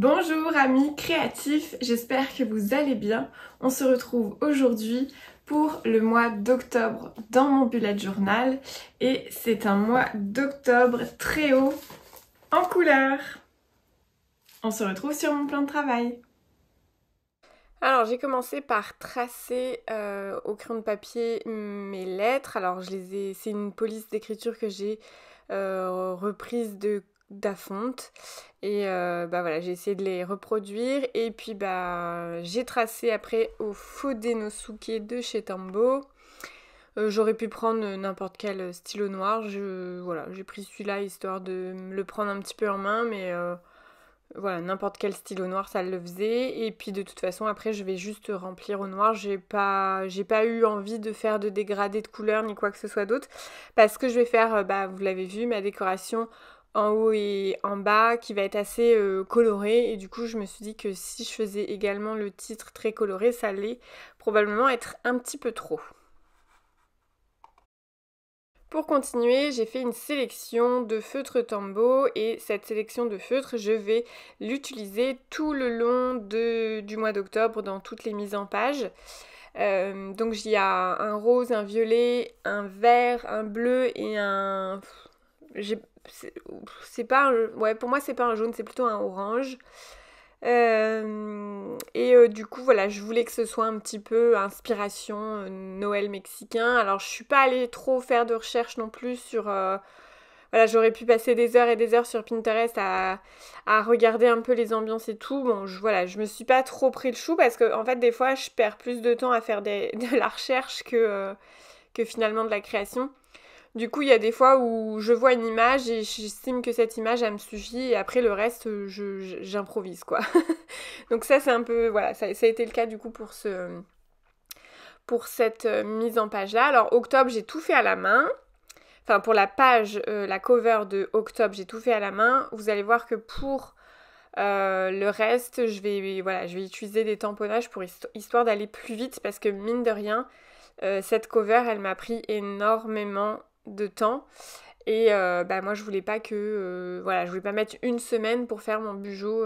Bonjour amis créatifs, j'espère que vous allez bien. On se retrouve aujourd'hui pour le mois d'octobre dans mon bullet journal et c'est un mois d'octobre très haut en couleurs. On se retrouve sur mon plan de travail. Alors j'ai commencé par tracer au crayon de papier mes lettres. Alors c'est une police d'écriture que j'ai reprise d'Afonte et voilà, j'ai essayé de les reproduire et puis j'ai tracé après au Fudenosuke de chez Tombow. J'aurais pu prendre n'importe quel stylo noir, voilà, j'ai pris celui-là histoire de le prendre un petit peu en main, mais voilà, n'importe quel stylo noir ça le faisait. Et puis de toute façon après je vais juste remplir au noir. J'ai pas eu envie de faire de dégradé de couleurs ni quoi que ce soit d'autre. Parce que je vais faire, vous l'avez vu, ma décoration en haut et en bas qui va être assez colorée. Et du coup je me suis dit que si je faisais également le titre très coloré, ça allait probablement être un petit peu trop. Pour continuer, j'ai fait une sélection de feutres Tombow et cette sélection de feutres, je vais l'utiliser tout le long du mois d'octobre dans toutes les mises en page. Donc il y a un rose, un violet, un vert, un bleu et un... C'est pas un... Ouais, pour moi c'est pas un jaune, c'est plutôt un orange. Du coup voilà, je voulais que ce soit un petit peu inspiration Noël mexicain. Alors je suis pas allée trop faire de recherche non plus sur voilà, j'aurais pu passer des heures et des heures sur Pinterest à regarder un peu les ambiances et tout. Bon, je me suis pas trop pris le chou parce que en fait des fois je perds plus de temps à faire de la recherche que finalement de la création. Du coup, il y a des fois où je vois une image et j'estime que cette image, elle me suffit et après le reste, j'improvise quoi. Donc ça, c'est un peu... Voilà, ça a été le cas du coup pour cette mise en page-là. Alors, octobre, j'ai tout fait à la main. Enfin, pour la page, la cover de octobre, j'ai tout fait à la main. Vous allez voir que pour le reste, je vais utiliser des tamponnages pour histoire d'aller plus vite parce que mine de rien, cette cover, elle m'a pris énormément de temps et moi je voulais pas je voulais pas mettre une semaine pour faire mon bijou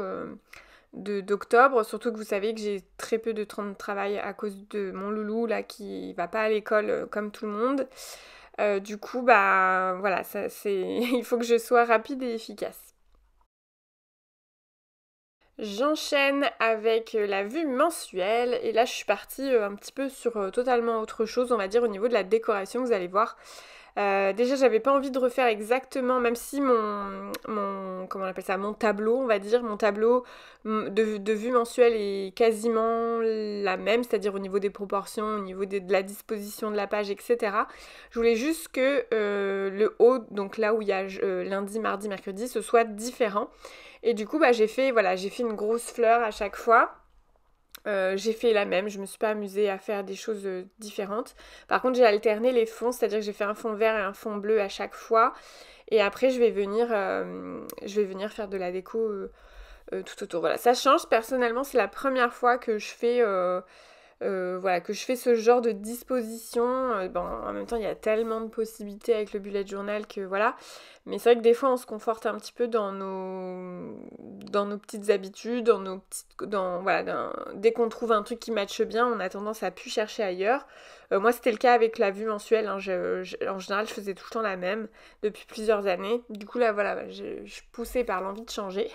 d'octobre, surtout que vous savez que j'ai très peu de temps de travail à cause de mon loulou là qui va pas à l'école comme tout le monde. Du coup voilà, il faut que je sois rapide et efficace. J'enchaîne avec la vue mensuelle et là je suis partie un petit peu sur totalement autre chose, on va dire au niveau de la décoration, vous allez voir. Déjà j'avais pas envie de refaire exactement, même si comment on appelle ça, mon tableau, on va dire, mon tableau de vue mensuelle est quasiment la même, c'est-à-dire au niveau des proportions, au niveau de la disposition de la page, etc. Je voulais juste que le haut, donc là où il y a lundi, mardi, mercredi, ce soit différent. Et du coup, j'ai fait une grosse fleur à chaque fois. J'ai fait la même, je me suis pas amusée à faire des choses différentes. Par contre, j'ai alterné les fonds, c'est-à-dire que j'ai fait un fond vert et un fond bleu à chaque fois. Et après, je vais venir faire de la déco tout autour. Voilà, ça change. Personnellement, c'est la première fois que je fais ce genre de disposition. En même temps, il y a tellement de possibilités avec le bullet journal que voilà. Mais c'est vrai que des fois, on se conforte un petit peu dans nos petites habitudes, dès qu'on trouve un truc qui matche bien, on a tendance à plus chercher ailleurs. Moi, c'était le cas avec la vue mensuelle. Hein. En général, je faisais tout le temps la même depuis plusieurs années. Du coup, là, voilà, je suis poussée par l'envie de changer.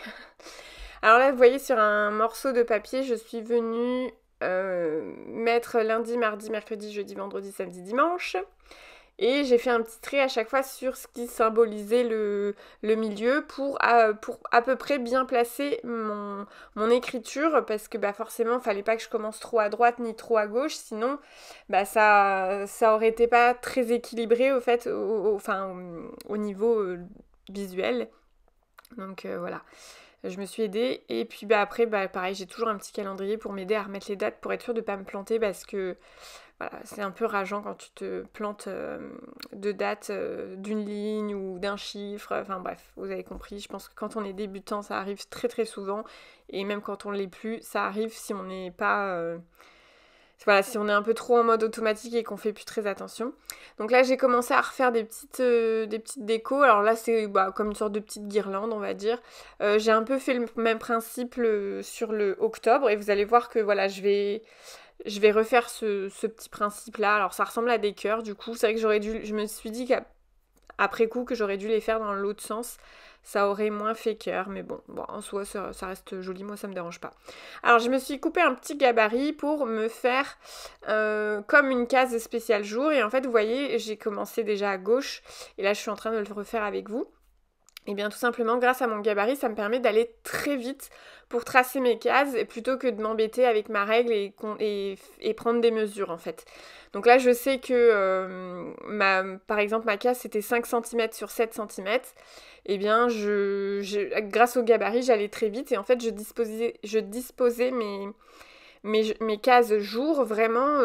Alors là, vous voyez, sur un morceau de papier, je suis venue mettre lundi, mardi, mercredi, jeudi, vendredi, samedi, dimanche. Et j'ai fait un petit trait à chaque fois sur ce qui symbolisait le milieu pour à peu près bien placer mon écriture parce que forcément il fallait pas que je commence trop à droite ni trop à gauche, sinon ça aurait été pas très équilibré au fait au niveau visuel. Donc voilà. Je me suis aidée et puis après pareil, j'ai toujours un petit calendrier pour m'aider à remettre les dates pour être sûre de pas me planter parce que voilà, c'est un peu rageant quand tu te plantes de date d'une ligne ou d'un chiffre. Enfin bref, vous avez compris. Je pense que quand on est débutant, ça arrive très très souvent. Et même quand on ne l'est plus, ça arrive si on n'est pas voilà, si on est un peu trop en mode automatique et qu'on fait plus très attention. Donc là, j'ai commencé à refaire des petites décos. Alors là, c'est comme une sorte de petite guirlande, on va dire. J'ai un peu fait le même principe sur le octobre et vous allez voir que voilà, je vais refaire ce petit principe-là. Alors ça ressemble à des cœurs, du coup. C'est vrai que je me suis dit qu'après coup que j'aurais dû les faire dans l'autre sens. Ça aurait moins fait cœur, mais bon, en soi, ça reste joli, moi ça me dérange pas. Alors je me suis coupé un petit gabarit pour me faire comme une case spéciale jour. Et en fait, vous voyez, j'ai commencé déjà à gauche, et là je suis en train de le refaire avec vous. Et bien tout simplement, grâce à mon gabarit, ça me permet d'aller très vite pour tracer mes cases, plutôt que de m'embêter avec ma règle et prendre des mesures en fait. Donc là, je sais que par exemple, ma case c'était 5 cm sur 7 cm. Et bien, grâce au gabarit, j'allais très vite et en fait, je disposais mes cases jour vraiment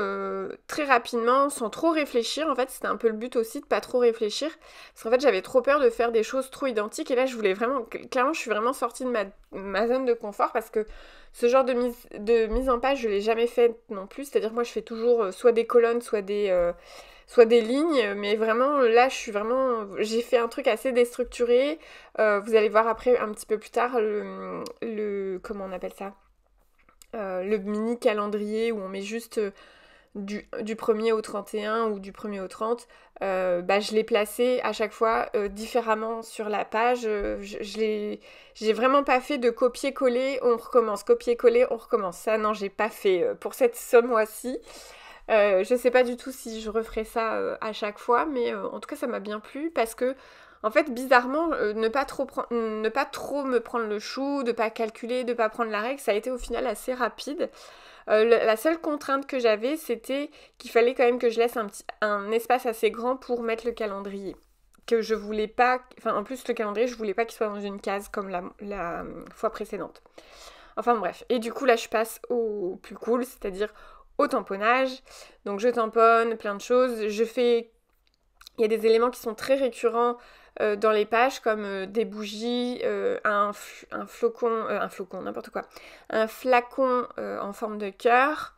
très rapidement, sans trop réfléchir. En fait, c'était un peu le but aussi de pas trop réfléchir, parce qu'en fait, j'avais trop peur de faire des choses trop identiques. Et là, je voulais vraiment, clairement, je suis vraiment sortie de ma zone de confort, parce que ce genre de mise en page, je l'ai jamais fait non plus. C'est-à-dire que moi, je fais toujours soit des colonnes, soit des lignes, mais vraiment là j'ai fait un truc assez déstructuré. Vous allez voir après un petit peu plus tard comment on appelle ça, le mini calendrier où on met juste du 1er au 31 ou du 1er au 30. Je l'ai placé à chaque fois différemment sur la page. J'ai vraiment pas fait de copier-coller, on recommence, copier-coller, on recommence. Ça non, j'ai pas fait pour ce mois-ci. Je sais pas du tout si je referai ça à chaque fois, mais en tout cas ça m'a bien plu, parce que en fait bizarrement ne pas trop me prendre le chou, de pas calculer, de pas prendre la règle, ça a été au final assez rapide. La seule contrainte que j'avais, c'était qu'il fallait quand même que je laisse un espace assez grand pour mettre le calendrier. Que je voulais pas, en plus le calendrier, je voulais pas qu'il soit dans une case comme la fois précédente. Enfin bref, et du coup là je passe au plus cool, c'est-à-dire au tamponnage. Donc je tamponne plein de choses. Il y a des éléments qui sont très récurrents dans les pages, comme des bougies, un flocon, n'importe quoi, un flacon en forme de cœur,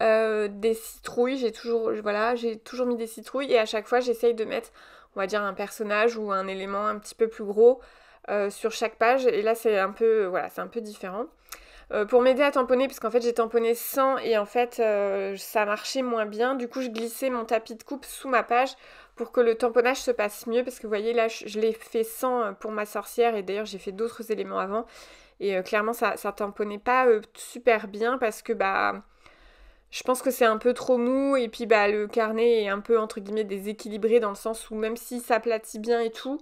des citrouilles. J'ai toujours mis des citrouilles, et à chaque fois j'essaye de mettre, on va dire, un personnage ou un élément un petit peu plus gros sur chaque page. Et là c'est un peu différent. Pour m'aider à tamponner, parce qu'en fait j'ai tamponné sans, et en fait ça marchait moins bien. Du coup je glissais mon tapis de coupe sous ma page pour que le tamponnage se passe mieux, parce que vous voyez là je l'ai fait sans pour ma sorcière, et d'ailleurs j'ai fait d'autres éléments avant, et clairement ça tamponnait pas super bien, parce que je pense que c'est un peu trop mou, et puis le carnet est un peu entre guillemets déséquilibré, dans le sens où même si ça aplatit bien et tout,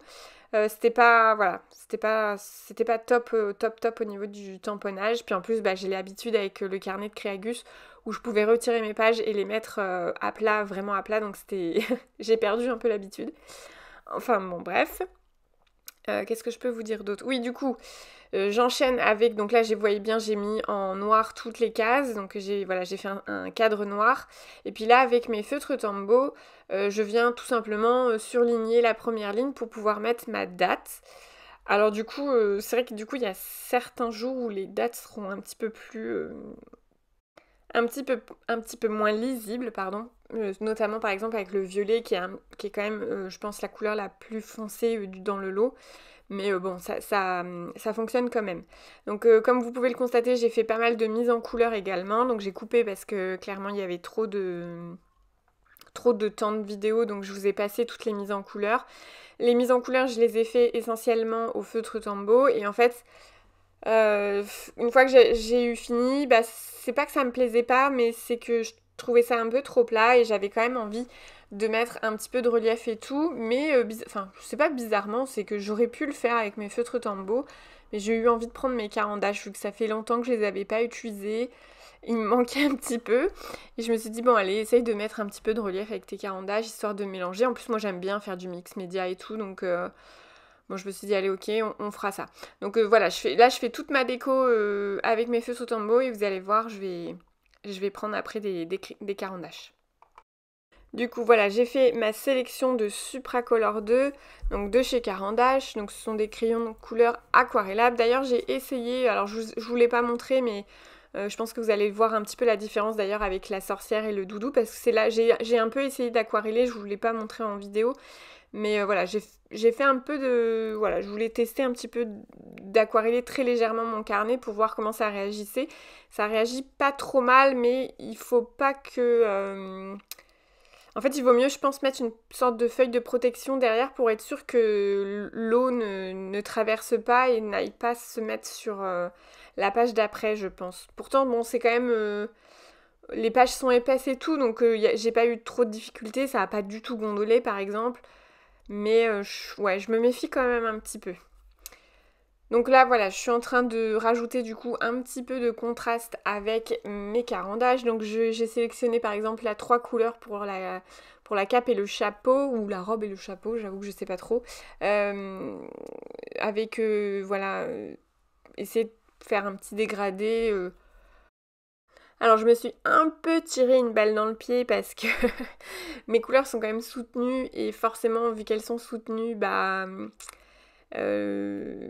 c'était pas top au niveau du tamponnage. Puis en plus j'ai l'habitude avec le carnet de Créagus, où je pouvais retirer mes pages et les mettre à plat, vraiment à plat, donc c'était j'ai perdu un peu l'habitude. Enfin bon, bref. Qu'est-ce que je peux vous dire d'autre? Oui, du coup, j'enchaîne avec, donc là, vous voyez bien, j'ai mis en noir toutes les cases, donc j'ai fait un cadre noir. Et puis là, avec mes feutres Tombow, je viens tout simplement surligner la première ligne pour pouvoir mettre ma date. Alors du coup, c'est vrai que du coup, il y a certains jours où les dates seront un petit peu plus... un petit peu moins lisibles, pardon. Notamment par exemple avec le violet qui est quand même, je pense, la couleur la plus foncée dans le lot. Mais bon, ça fonctionne quand même. Donc comme vous pouvez le constater, j'ai fait pas mal de mise en couleur également. Donc j'ai coupé parce que clairement il y avait trop de temps de vidéo, donc je vous ai passé toutes les mises en couleur. Les mises en couleur, je les ai fait essentiellement au feutre Tombow. Et en fait, une fois que j'ai eu fini, c'est pas que ça me plaisait pas, mais c'est que je trouvais ça un peu trop plat, et j'avais quand même envie de mettre un petit peu de relief et tout, mais je sais pas, bizarrement, c'est que j'aurais pu le faire avec mes feutres Tombow, mais j'ai eu envie de prendre mes carandages, vu que ça fait longtemps que je les avais pas utilisés, il me manquait un petit peu, et je me suis dit bon allez, essaye de mettre un petit peu de relief avec tes carandages, histoire de mélanger. En plus moi j'aime bien faire du mix média et tout, donc bon, je me suis dit allez ok, on fera ça. Donc voilà, je fais toute ma déco avec mes feutres Tombow, et vous allez voir, je vais prendre après des carandages. Du coup voilà, j'ai fait ma sélection de Supracolor 2, donc de chez Caran-d'Ache. Donc ce sont des crayons de couleur aquarellables. D'ailleurs j'ai essayé, alors je vous l'ai pas montré, mais Je pense que vous allez voir un petit peu la différence d'ailleurs avec la sorcière et le doudou, parce que c'est là, j'ai un peu essayé d'aquareller, je vous l'ai pas montré en vidéo, mais voilà, j'ai fait un peu de... Voilà, je voulais tester un petit peu d'aquareller très légèrement mon carnet pour voir comment ça réagissait. Ça réagit pas trop mal, mais il faut pas que... En fait, il vaut mieux, je pense, mettre une sorte de feuille de protection derrière pour être sûr que l'eau ne traverse pas et n'aille pas se mettre sur la page d'après, je pense. Pourtant, bon, c'est quand même... les pages sont épaisses et tout, donc j'ai pas eu trop de difficultés, ça a pas du tout gondolé, par exemple. Mais ouais, je me méfie quand même un petit peu. Donc là, voilà, je suis en train de rajouter du coup un petit peu de contraste avec mes carandages. Donc j'ai sélectionné par exemple la 3 couleurs pour la cape et le chapeau, ou la robe et le chapeau, j'avoue que je sais pas trop. Avec, voilà, essayer de faire un petit dégradé. Alors je me suis un peu tiré une balle dans le pied parce que mes couleurs sont quand même soutenues et forcément vu qu'elles sont soutenues,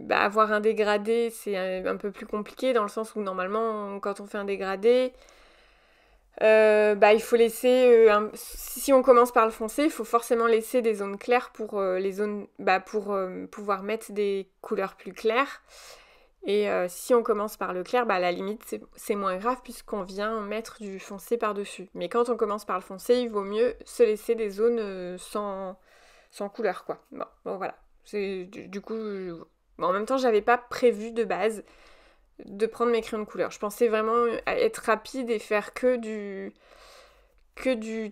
avoir un dégradé c'est un peu plus compliqué dans le sens où normalement quand on fait un dégradé, il faut laisser, si on commence par le foncé, il faut forcément laisser des zones claires pour les zones, pour pouvoir mettre des couleurs plus claires. Et si on commence par le clair, à la limite, c'est moins grave puisqu'on vient mettre du foncé par-dessus. Mais quand on commence par le foncé, il vaut mieux se laisser des zones sans couleur, quoi. Bon voilà. Du coup, en même temps, j'avais pas prévu de base de prendre mes crayons de couleur. Je pensais vraiment être rapide et faire que du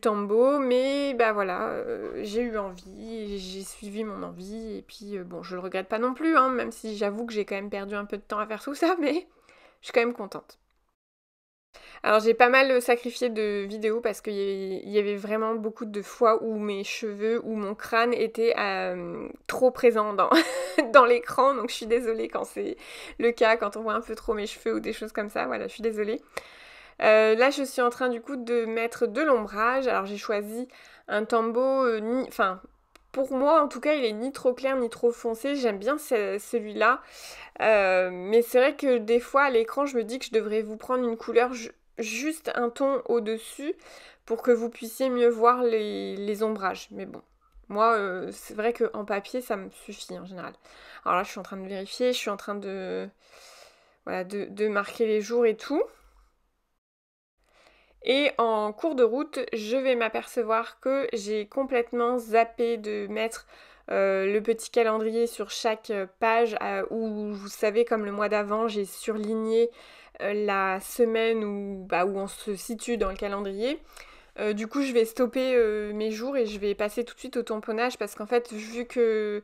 Tombow, mais voilà, j'ai eu envie, j'ai suivi mon envie, et puis bon, je le regrette pas non plus, hein, même si j'avoue que j'ai quand même perdu un peu de temps à faire tout ça, mais je suis quand même contente. Alors j'ai pas mal sacrifié de vidéos parce qu'il y avait vraiment beaucoup de fois où mes cheveux ou mon crâne étaient trop présents dans l'écran, donc je suis désolée quand c'est le cas, quand on voit un peu trop mes cheveux ou des choses comme ça, voilà, je suis désolée. Là, je suis en train du coup de mettre de l'ombrage. Alors j'ai choisi un Tombow, pour moi en tout cas, il est ni trop clair ni trop foncé. J'aime bien celui-là. Mais c'est vrai que des fois à l'écran, je me dis que je devrais vous prendre une couleur juste un ton au-dessus pour que vous puissiez mieux voir les ombrages. Mais bon, moi, c'est vrai qu'en papier, ça me suffit en général. Alors là, je suis en train de vérifier, je suis en train voilà, de marquer les jours et tout. Et en cours de route, je vais m'apercevoir que j'ai complètement zappé de mettre le petit calendrier sur chaque page où, vous savez, comme le mois d'avant, j'ai surligné la semaine où on se situe dans le calendrier. Du coup, je vais stopper mes jours et je vais passer tout de suite au tamponnage parce qu'en fait, vu que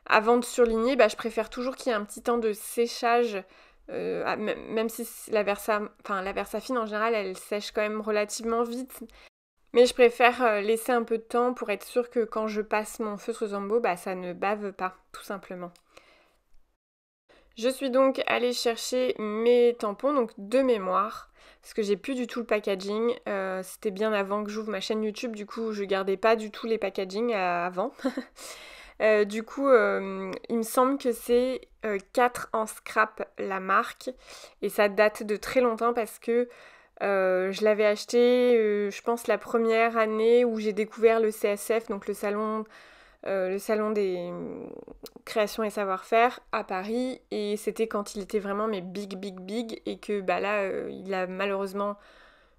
avant de surligner, je préfère toujours qu'il y ait un petit temps de séchage. Même si la Versafine en général elle sèche quand même relativement vite, mais je préfère laisser un peu de temps pour être sûre que quand je passe mon feutre Tombow, ça ne bave pas, tout simplement. Je suis donc allée chercher mes tampons, donc de mémoire, parce que j'ai plus du tout le packaging. C'était bien avant que j'ouvre ma chaîne YouTube, du coup je gardais pas du tout les packagings avant. Du coup, il me semble que c'est 4 en scrap la marque et ça date de très longtemps parce que je l'avais acheté, je pense, la première année où j'ai découvert le CSF, donc le salon des créations et savoir-faire à Paris, et c'était quand il était vraiment mais big et que là il a malheureusement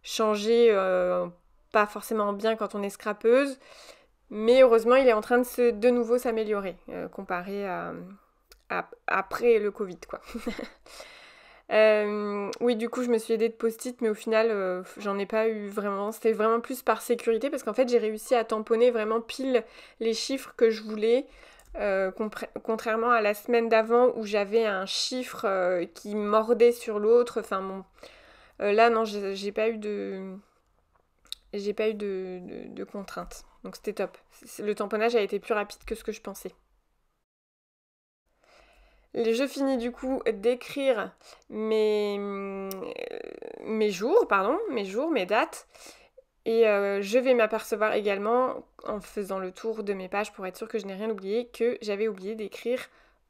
changé, pas forcément bien quand on est scrapeuse. Mais heureusement, il est en train de nouveau s'améliorer, comparé à après le Covid, quoi. Oui, du coup, je me suis aidée de post-it, mais au final, j'en ai pas eu vraiment. C'était vraiment plus par sécurité, parce qu'en fait, j'ai réussi à tamponner vraiment pile les chiffres que je voulais, contrairement à la semaine d'avant où j'avais un chiffre qui mordait sur l'autre. Enfin bon, là, non, j'ai pas eu de contraintes. Donc c'était top. Le tamponnage a été plus rapide que ce que je pensais. Je finis du coup d'écrire mes jours, mes dates. Et je vais m'apercevoir également, en faisant le tour de mes pages pour être sûre que je n'ai rien oublié, que j'avais oublié d'écrire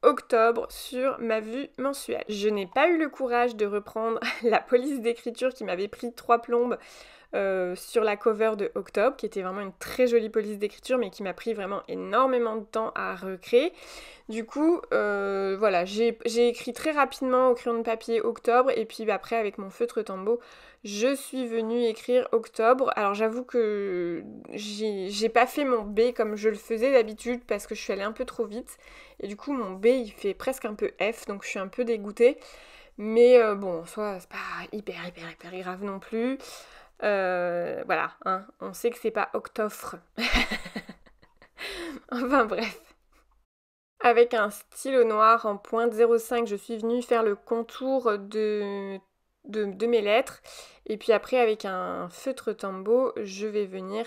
octobre sur ma vue mensuelle. Je n'ai pas eu le courage de reprendre la police d'écriture qui m'avait pris 3 plombes sur la cover de octobre, qui était vraiment une très jolie police d'écriture, mais qui m'a pris vraiment énormément de temps à recréer. Du coup, voilà, j'ai écrit très rapidement au crayon de papier octobre, et puis après avec mon feutre Tombow, je suis venue écrire octobre. Alors j'avoue que j'ai pas fait mon B comme je le faisais d'habitude, parce que je suis allée un peu trop vite, et du coup mon B il fait presque un peu F, donc je suis un peu dégoûtée. Mais bon, en soi, c'est pas hyper grave non plus. Voilà, hein, on sait que c'est pas octobre. Enfin bref. Avec un stylo noir en pointe 0,5, je suis venue faire le contour de mes lettres. Et puis après, avec un feutre Tombow, je vais venir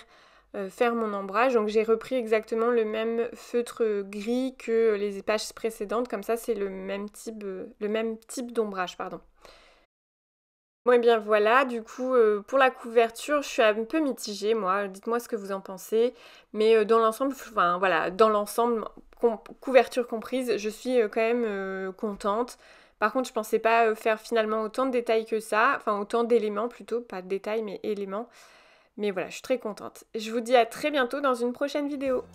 faire mon ombrage. Donc j'ai repris exactement le même feutre gris que les pages précédentes. Comme ça, c'est le même type d'ombrage, pardon. Bon et bien voilà, du coup pour la couverture, je suis un peu mitigée moi, dites-moi ce que vous en pensez, mais dans l'ensemble, enfin voilà, dans l'ensemble, couverture comprise, je suis quand même contente. Par contre, je pensais pas faire finalement autant de détails que ça, enfin autant d'éléments plutôt, pas de détails mais éléments. Mais voilà, je suis très contente. Je vous dis à très bientôt dans une prochaine vidéo.